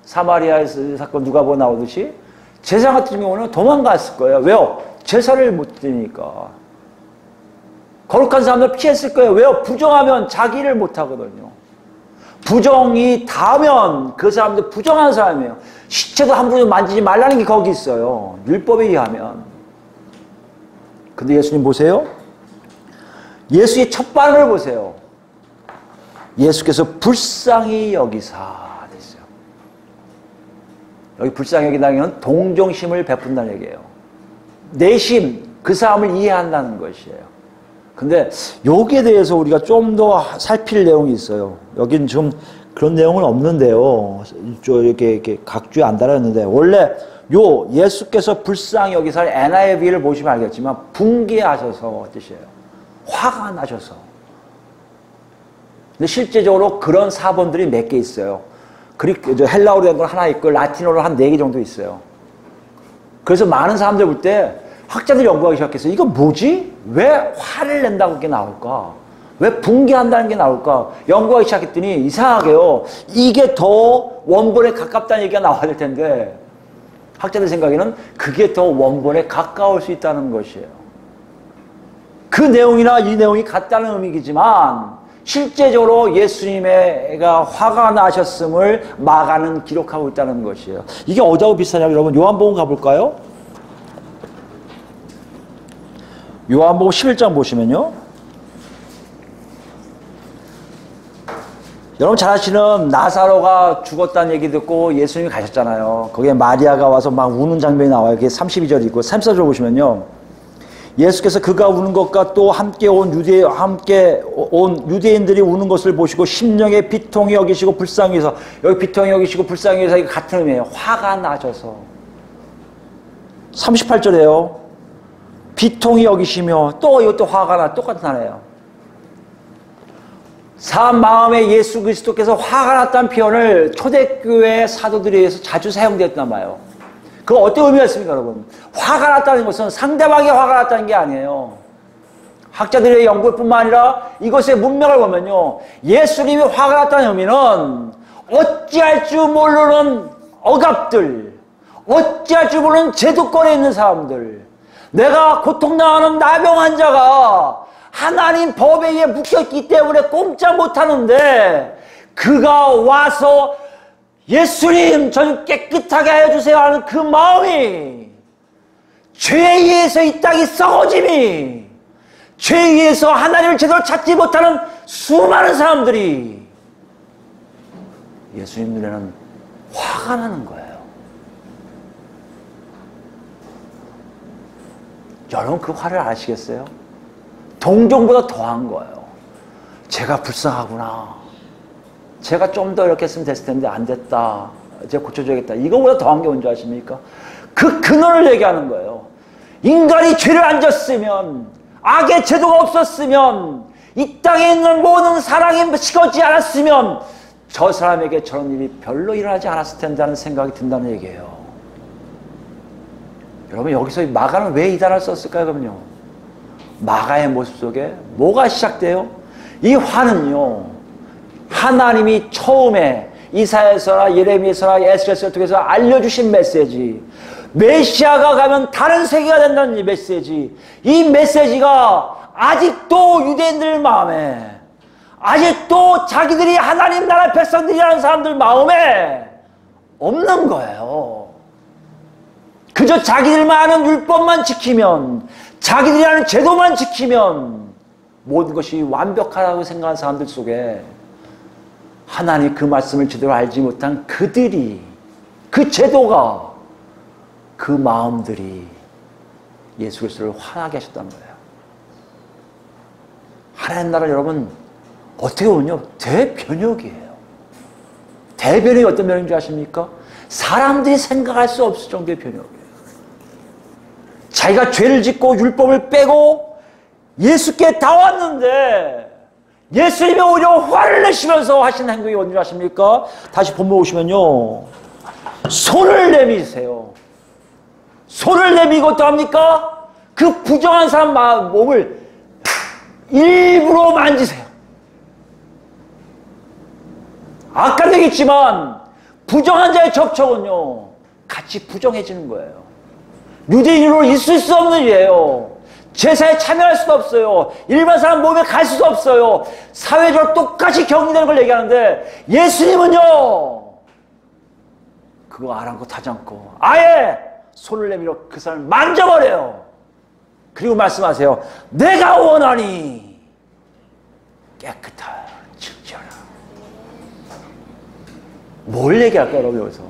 [SPEAKER 1] 사마리아에서 사건 누가 보고 나오듯이 제사 같은 경우는 도망갔을 거예요. 왜요? 제사를 못 드니까. 거룩한 사람들 피했을 거예요. 왜요? 부정하면 자기를 못 하거든요. 부정이 닿으면 그 사람들 부정한 사람이에요. 시체도 함부로 만지지 말라는 게 거기 있어요. 율법에 의하면. 근데 예수님 보세요. 예수의 첫 반응을 보세요. 예수께서 불쌍히 여기사 됐어요. 여기 불쌍히 여기다는 건 동정심을 베푼다는 얘기예요. 내심 그 사람을 이해한다는 것이에요. 근데 여기에 대해서 우리가 좀 더 살필 내용이 있어요. 여긴 좀 그런 내용은 없는데요. 이렇게 각주에 안 달았는데 원래 요 예수께서 불쌍히 여기서 NIV를 보시면 알겠지만 분개하셔서 뜻이에요. 화가 나셔서. 근데 실제적으로 그런 사본들이 몇 개 있어요. 헬라어로 된 건 하나 있고 라틴어로 한 4개 정도 있어요. 그래서 많은 사람들 볼 때 학자들이 연구하기 시작했어요. 이거 뭐지? 왜 화를 낸다고 그게 나올까? 왜 붕괴한다는 게 나올까? 연구하기 시작했더니 이상하게요. 이게 더 원본에 가깝다는 얘기가 나와야 될 텐데 학자들 생각에는 그게 더 원본에 가까울 수 있다는 것이에요. 그 내용이나 이 내용이 같다는 의미이지만 실제적으로 예수님의가 화가 나셨음을 마가는 기록하고 있다는 것이에요. 이게 어디하고 비슷하냐면 여러분 요한복음 가볼까요? 요한복음 11장 보시면요. 여러분 잘 아시는 나사로가 죽었다는 얘기 듣고 예수님이 가셨잖아요. 거기에 마리아가 와서 막 우는 장면이 나와요. 그게 32절이고 34절 보시면요. 예수께서 그가 우는 것과 또 함께 온 유대인들이 우는 것을 보시고 심령에 비통히 여기시고 불쌍히 여기서 여기 비통히 여기시고 불쌍히 여기서 이거 같은 의미예요. 화가 나셔서 38절에요. 비통히 여기시며 또 이것도 화가 나 똑같은 하네요. 사람 마음에 예수 그리스도께서 화가 났다는 표현을 초대교회 사도들에 의해서 자주 사용되었단 말이에요. 그 어떤 의미가 있습니까, 여러분? 화가 났다는 것은 상대방이 화가 났다는 게 아니에요. 학자들의 연구뿐만 아니라 이것의 문맥을 보면요. 예수님이 화가 났다는 의미는 어찌할 줄 모르는 억압들, 어찌할 줄 모르는 제도권에 있는 사람들, 내가 고통당하는 나병 환자가 하나님 법에 의해 묶였기 때문에 꼼짝 못하는데 그가 와서 예수님 저는 깨끗하게 하여 주세요 하는 그 마음이 죄에 의해서 이 땅이 썩어짐이 죄에 의해서 하나님을 제대로 찾지 못하는 수많은 사람들이 예수님 눈에는 화가 나는 거예요. 여러분 그 화를 아시겠어요? 동정보다 더한 거예요. 제가 불쌍하구나. 제가 좀 더 이렇게 했으면 됐을 텐데 안 됐다. 제가 고쳐줘야겠다. 이거보다 더한 게 뭔지 아십니까? 그 근원을 얘기하는 거예요. 인간이 죄를 안 졌으면, 악의 제도가 없었으면, 이 땅에 있는 모든 사랑이 식어지 않았으면 저 사람에게 저런 일이 별로 일어나지 않았을 텐데 하는 생각이 든다는 얘기예요. 여러분 여기서 마가는 왜 이 단어를 썼을까요? 그럼요. 마가의 모습 속에 뭐가 시작돼요? 이 화는요. 하나님이 처음에 이사야서나 예레미야서나 에스겔서를 통해서 알려주신 메시지, 메시아가 가면 다른 세계가 된다는 이 메시지, 이 메시지가 아직도 유대인들 마음에, 아직도 자기들이 하나님 나라 백성들이라는 사람들 마음에 없는 거예요. 그저 자기들만 아는 율법만 지키면, 자기들이 아는 제도만 지키면 모든 것이 완벽하다고 생각하는 사람들 속에 하나님 그 말씀을 제대로 알지 못한 그들이, 그 제도가, 그 마음들이 예수 그리스도를 화나게 하셨다는 거예요. 하나님 나라 여러분 어떻게 보면요 대변혁이에요. 대변혁이 어떤 변혁인 줄 아십니까? 사람들이 생각할 수 없을 정도의 변혁이에요. 자기가 죄를 짓고 율법을 빼고 예수께 다 왔는데 예수님이 오히려 화를 내시면서 하신 행동이 뭔지 아십니까? 다시 본문 오시면요. 손을 내미세요. 손을 내미고 또 합니까? 그 부정한 사람 몸을 일부러 만지세요. 아까도 얘기했지만 부정한 자의 접촉은요 같이 부정해지는 거예요. 유대인으로 있을 수 없는 일이에요. 제사에 참여할 수도 없어요. 일반 사람 몸에 갈 수도 없어요. 사회적으로 똑같이 격리되는 걸 얘기하는데 예수님은요 그거 아랑곳하지 않고 아예 손을 내밀어 그 사람을 만져버려요. 그리고 말씀하세요. 내가 원하니 깨끗하여 증지하라. 뭘 얘기할까요 여러분 여기서?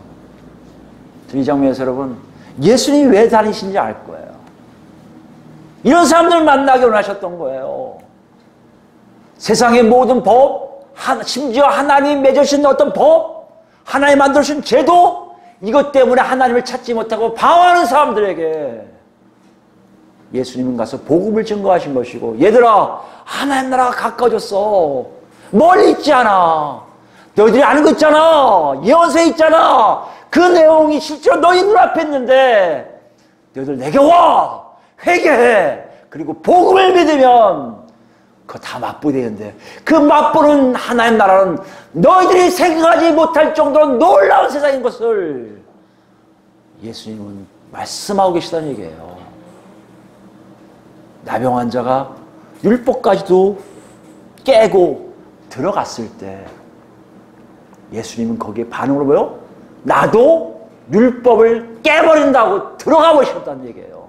[SPEAKER 1] 이 장면에서 여러분 예수님이 왜 다니신지 알 거예요. 이런 사람들을 만나기 원하셨던 거예요. 세상의 모든 법, 심지어 하나님이 맺으신 어떤 법, 하나님이 만들어주신 제도, 이것 때문에 하나님을 찾지 못하고 방황하는 사람들에게 예수님은 가서 복음을 증거하신 것이고, 얘들아 하나님 나라가 가까워졌어. 멀리 있지 않아. 너희들이 아는 거 있잖아. 예언서에 있잖아. 그 내용이 실제로 너희 눈앞에 있는데 너희들 내게 와. 회개해. 그리고 복음을 믿으면 그거 다 맛보게 되는데, 그 맛보는 하나님 나라는 너희들이 생각하지 못할 정도로 놀라운 세상인 것을 예수님은 말씀하고 계시다는 얘기예요. 나병 환자가 율법까지도 깨고 들어갔을 때 예수님은 거기에 반응으로 뭐요? 나도 율법을 깨버린다고 들어가 보셨다는 얘기예요.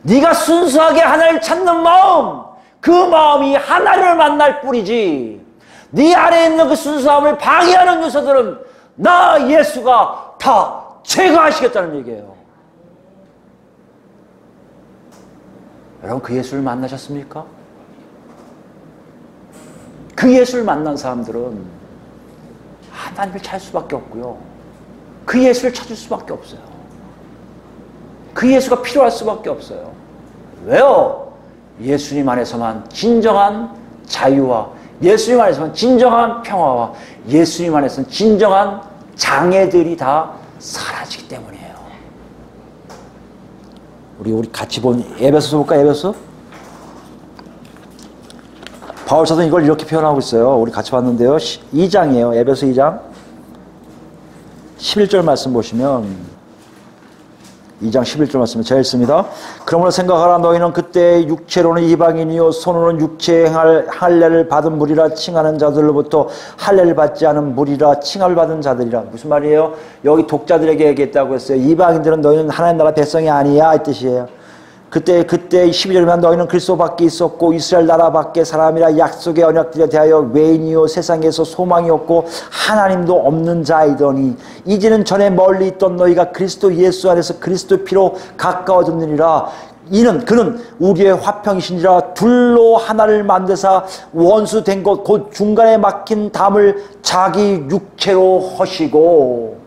[SPEAKER 1] 네가 순수하게 하나님을 찾는 마음, 그 마음이 하나님을 만날 뿐이지, 네 안에 있는 그 순수함을 방해하는 요소들은 나 예수가 다 제거하시겠다는 얘기예요. 여러분, 그 예수를 만나셨습니까? 그 예수를 만난 사람들은 하나님을 찾을 수밖에 없고요, 그 예수를 찾을 수밖에 없어요. 그 예수가 필요할 수밖에 없어요. 왜요? 예수님 안에서만 진정한 자유와, 예수님 안에서만 진정한 평화와, 예수님 안에서는 진정한 장애들이 다 사라지기 때문이에요. 우리 같이 본 에베소서 볼까? 에베소? 바울 사도는 이걸 이렇게 표현하고 있어요. 우리 같이 봤는데요. 2장이에요. 에베소 2장 11절 말씀 보시면, 2장 11절 말씀 제가 읽습니다. 그러므로 생각하라. 너희는 그때 육체로는 이방인이요 손으로는 육체에 행할 할례를 받은 무리라 칭하는 자들로부터 할례를 받지 않은 무리라 칭함을 받은 자들이라. 무슨 말이에요? 여기 독자들에게 얘기했다고 했어요. 이방인들은 너희는 하나님 나라 백성이 아니야, 이 뜻이에요. 그때 12절이면 너희는 그리스도 밖에 있었고 이스라엘 나라 밖에 사람이라 약속의 언약들에 대하여 외인이요 세상에서 소망이 없고 하나님도 없는 자이더니 이제는 전에 멀리 있던 너희가 그리스도 예수 안에서 그리스도 피로 가까워졌느니라. 그는 우리의 화평이신지라 둘로 하나를 만드사 원수 된 것 곧 중간에 막힌 담을 자기 육체로 허시고.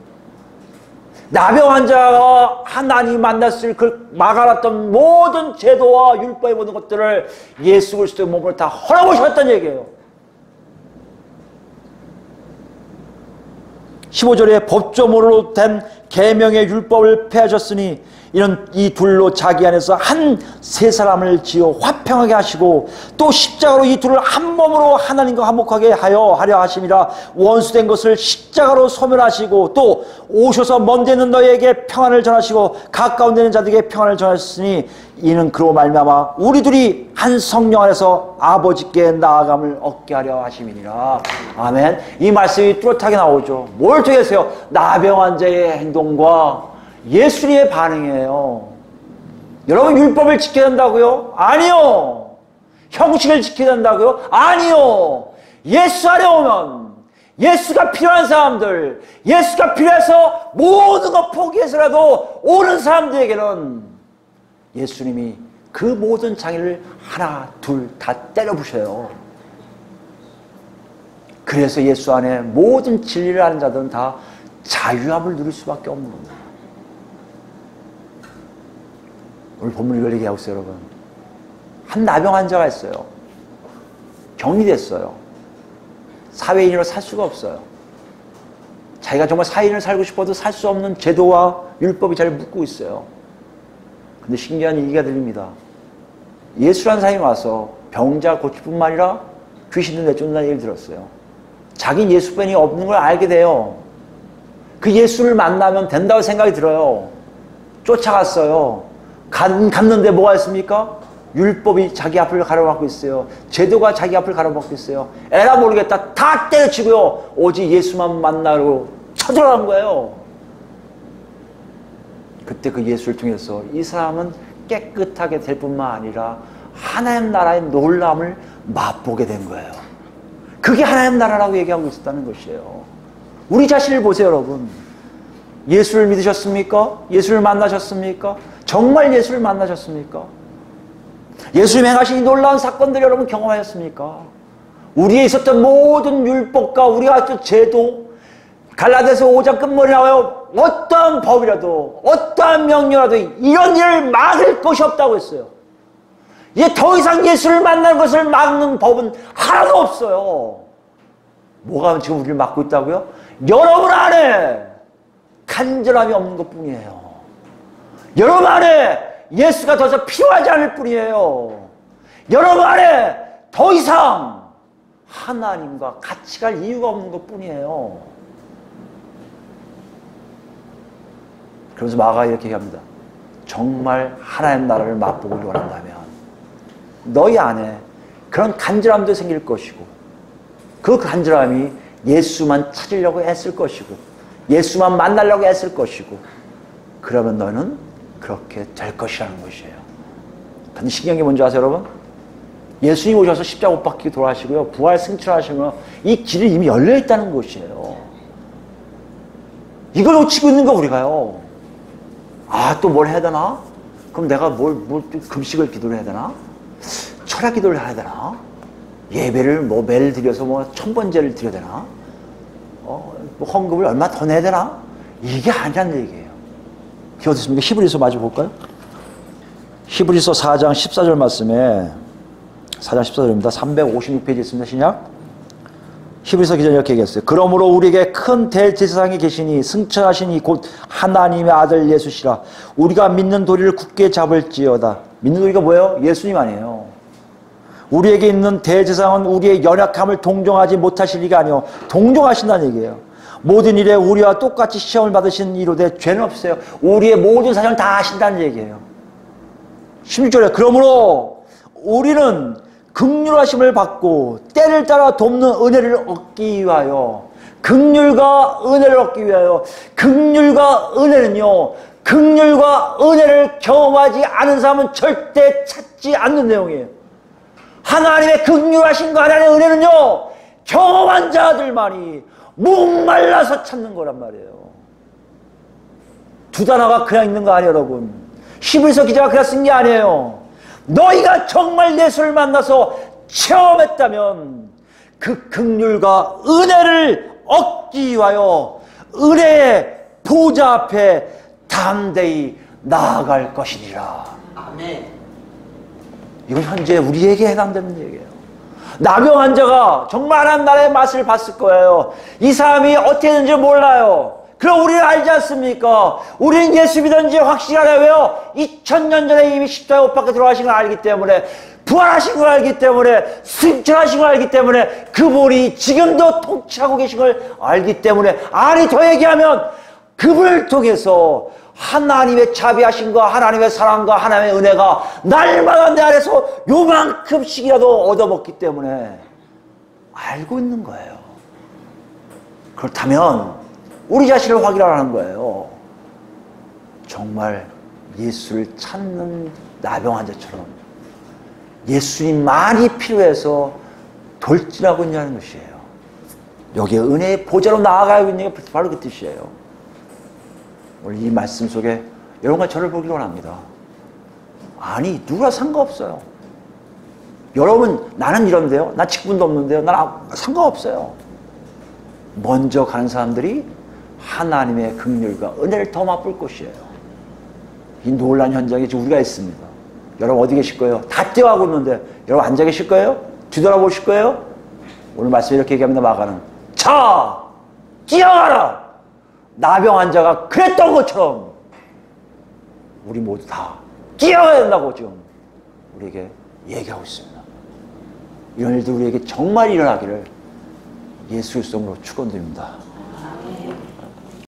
[SPEAKER 1] 나병 환자가 하나님 만났을 그 막아놨던 모든 제도와 율법의 모든 것들을 예수 그리스도의 몸으로 다 헐어보셨다는 얘기예요. 15절에 법조문으로 된 계명의 율법을 폐하셨으니 이는 이 둘로 자기 안에서 한 세 사람을 지어 화평하게 하시고 또 십자가로 이 둘을 한 몸으로 하나님과 화목하게 하려 하심이라. 원수된 것을 십자가로 소멸하시고 또 오셔서 먼 데 있는 너희에게 평안을 전하시고 가까운 데 있는 자들에게 평안을 전하셨으니 이는 그로 말미암아 우리 둘이 한 성령 안에서 아버지께 나아감을 얻게 하려 하심이니라. 아멘. 이 말씀이 뚜렷하게 나오죠. 뭘 통해서요? 나병 환자의 행동과 예수님의 반응이에요. 여러분, 율법을 지켜야 한다고요? 아니요. 형식을 지켜야 한다고요? 아니요. 예수 안에 오면 예수가 필요한 사람들, 예수가 필요해서 모든 거 포기해서라도 오는 사람들에게는 예수님이 그 모든 장애를 하나 둘 다 때려 부셔요. 그래서 예수 안에 모든 진리를 아는 자들은 다 자유함을 누릴 수밖에 없는 겁니다. 오늘 본문이 이걸 얘기하고 있어요, 여러분. 한 나병 환자가 있어요. 격리됐어요. 사회인으로 살 수가 없어요. 자기가 정말 사회인을 살고 싶어도 살 수 없는 제도와 율법이 자리를 묶고 있어요. 근데 신기한 얘기가 들립니다. 예수라는 사람이 와서 병자 고칠 뿐만 아니라 귀신도 내쫓는다는 얘기를 들었어요. 자기는 예수뿐이 없는 걸 알게 돼요. 그 예수를 만나면 된다고 생각이 들어요. 쫓아갔어요. 갔는데 뭐가 있습니까? 율법이 자기 앞을 가로막고 있어요. 제도가 자기 앞을 가로막고 있어요. 에라 모르겠다. 다 때려치고요. 오직 예수만 만나러 쳐들어간 거예요. 그때 그 예수를 통해서 이 사람은 깨끗하게 될 뿐만 아니라 하나님 나라의 놀라움을 맛보게 된 거예요. 그게 하나님 나라라고 얘기하고 있었다는 것이에요. 우리 자신을 보세요, 여러분. 예수를 믿으셨습니까? 예수를 만나셨습니까? 정말 예수를 만나셨습니까? 예수님이 행하신 이 놀라운 사건들 여러분 경험하셨습니까? 우리에 있었던 모든 율법과 우리가 했던 제도, 갈라디아서 5장 끝머리 나와요. 어떠한 법이라도 어떠한 명령이라도 이런 일을 막을 것이 없다고 했어요. 이제 더 이상 예수를 만나는 것을 막는 법은 하나도 없어요. 뭐가 지금 우리를 막고 있다고요? 여러분 안에 간절함이 없는 것뿐이에요. 여러분 안에 예수가 더 이상 필요하지 않을 뿐이에요. 여러분 안에 더 이상 하나님과 같이 갈 이유가 없는 것 뿐이에요. 그러면서 마가가 이렇게 얘기합니다. 정말 하나님 나라를 맛보길 원한다면 너희 안에 그런 간절함도 생길 것이고 그 간절함이 예수만 찾으려고 애쓸 것이고 예수만 만나려고 애쓸 것이고 그러면 너는 그렇게 될 것이라는 것이에요. 근데 신기한 게 뭔지 아세요 여러분? 예수님 오셔서 십자가 못 박히고 돌아가시고요. 부활 승천하시면 이 길이 이미 열려있다는 것이에요. 이걸 놓치고 있는 거 우리가요. 또 뭘 해야 되나? 그럼 내가 금식을 기도를 해야 되나? 철학 기도를 해야 되나? 예배를 매일 드려서 1000번째를 드려야 되나? 헌금을 얼마 더 내야 되나? 이게 아니란 얘기예요. 이게 어디 있습니까? 히브리서 마저 볼까요? 히브리서 4장 14절 말씀에 4장 14절입니다. 356페이지 있습니다. 신약. 히브리서 기자는 이렇게 얘기했어요. 그러므로 우리에게 큰 대제사장이 계시니 승천하시니 곧 하나님의 아들 예수시라. 우리가 믿는 도리를 굳게 잡을지어다. 믿는 도리가 뭐예요? 예수님 아니에요. 우리에게 있는 대제사장은 우리의 연약함을 동정하지 못하실 리가 아니요 동정하신다는 얘기예요. 모든 일에 우리와 똑같이 시험을 받으신 이로되 죄는 없으세요. 우리의 모든 사정을 다 아신다는 얘기예요. 16절에 그러므로 우리는 긍휼하심을 받고 때를 따라 돕는 은혜를 얻기 위하여 긍휼과 은혜를 얻기 위하여 긍휼과 은혜는요 긍휼과 은혜를 경험하지 않은 사람은 절대 찾지 않는 내용이에요. 하나님의 긍휼하심과 하나님의 은혜는요 경험한 자들만이 목말라서 찾는 거란 말이에요. 두 단어가 그냥 있는 거 아니에요 여러분. 히브리서 기자가 그냥 쓴 게 아니에요. 너희가 정말 예수를 만나서 체험했다면 그 긍휼과 은혜를 얻기 위하여 은혜의 보좌 앞에 담대히 나아갈 것이니라.
[SPEAKER 2] 아멘.
[SPEAKER 1] 이건 현재 우리에게 해당되는 얘기예요. 나병 환자가 정말 하나님 나라의 맛을 봤을 거예요. 이 사람이 어떻게 되는지 몰라요. 그럼 우리는 알지 않습니까? 우리는 예수 믿었는지 확실하게 왜요? 2000년 전에 이미 십자가에 못 박혀 들어가신 걸 알기 때문에 부활하신 걸 알기 때문에 승천하신 걸 알기 때문에 그분이 지금도 통치하고 계신 걸 알기 때문에 아니 더 얘기하면 그분을 통해서 하나님의 자비하심과 하나님의 사랑과 하나님의 은혜가 날마다 내 안에서 요만큼씩이라도 얻어먹기 때문에 알고 있는 거예요. 그렇다면 우리 자신을 확인하라는 거예요. 정말 예수를 찾는 나병 환자처럼 예수님만이 필요해서 돌진하고 있냐는 것이에요. 여기에 은혜의 보좌로 나아가고 있는 게 바로 그 뜻이에요. 오늘 이 말씀 속에 여러분과 저를 보기를 원합니다. 아니 누가 상관없어요. 여러분 나는 이런데요. 나 직분도 없는데요. 난 상관없어요. 먼저 가는 사람들이 하나님의 긍휼과 은혜를 더 맛볼 것이에요. 이 놀란 현장에 지금 우리가 있습니다. 여러분 어디 계실 거예요? 다 뛰어가고 있는데 여러분 앉아 계실 거예요? 뒤돌아보실 거예요? 오늘 말씀에 이렇게 얘기합니다. 마가는 자 뛰어가라. 나병 환자가 그랬던 것처럼 우리 모두 다 뛰어가야 된다고 지금 우리에게 얘기하고 있습니다. 이런 일도 우리에게 정말 일어나기를 예수 그리스도로 축원드립니다.